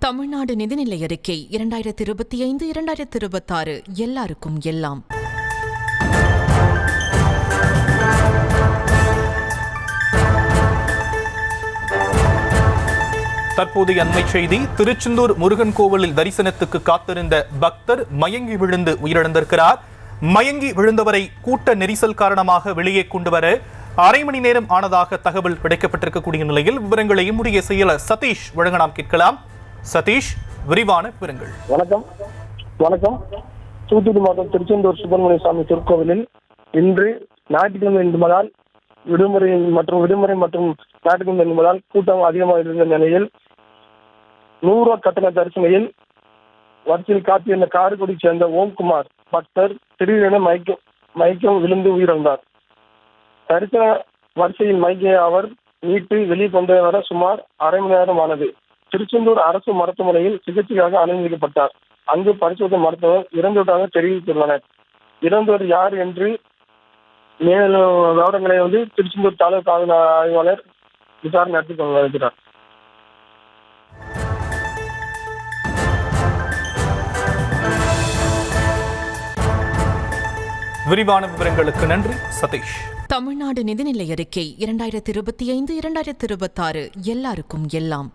தமிழ்நாடு நிதிநிலை அறிக்கை 2025-2026 எல்லாருக்கும் எல்லாம். தற்போதைய அண்மை செய்தி. திருச்செந்தூர் முருகன் கோவிலில் தரிசனத்துக்கு காத்திருந்த பக்தர் மயங்கி விழுந்து உயிரிழந்திருக்கிறார். மயங்கி விழுந்தவரை கூட்ட நெரிசல் காரணமாக வெளியே கொண்டு வர அரை மணி நேரம் ஆனதாக தகவல் கிடைக்கப்பட்டிருக்கக்கூடிய நிலையில் விவரங்களையும் உடைய செயலர் சதீஷ் வழங்க நாம் கேட்கலாம். சதீஷ், விரிவான விவரங்கள். வணக்கம். தூத்துக்குடி மாவட்டம் திருச்செந்தூர் சுப்பிரமணிய சுவாமி திருக்கோவிலில் இன்று ஞாயிற்றுக்கிழமை என்பதால் விடுமுறை மற்றும் ஞாயிற்றுக்கிழமை என்பதால் கூட்டம் அதிகமாக இருந்த நிலையில் 100 ரூபாய் கட்டண தரிசனையில் வரிசையில் காத்திருந்த காரைக்குடியை சேர்ந்த ஓம்குமார் பக்தர் திடீரென மயக்கம் விழுந்து உயிரிழந்தார். தரிசன வரிசையில் மயங்கிய அவர் மீட்டு வெளியே கொண்டு வர சுமார் அரை மணி நேரம் ஆனது. திருச்செந்தூர் அரசு மருத்துவமனையில் சிகிச்சைக்காக அனுமதிக்கப்பட்டார். அங்கு பரிசோதனை மருத்துவர் இறந்துவிட்டதாக தெரிவித்துள்ளனர். இறந்தவர் யார் என்று மேலும் விவரங்களை திருச்செந்தூர் தாலுகா காவல் ஆய்வாளர் விசாரணை நடத்தி வருகிறார். விரிவான விவரங்களுக்கு நன்றி சதீஷ். தமிழ்நாடு நிதிநிலை அறிக்கை 2025-2026 எல்லாருக்கும் எல்லாம்.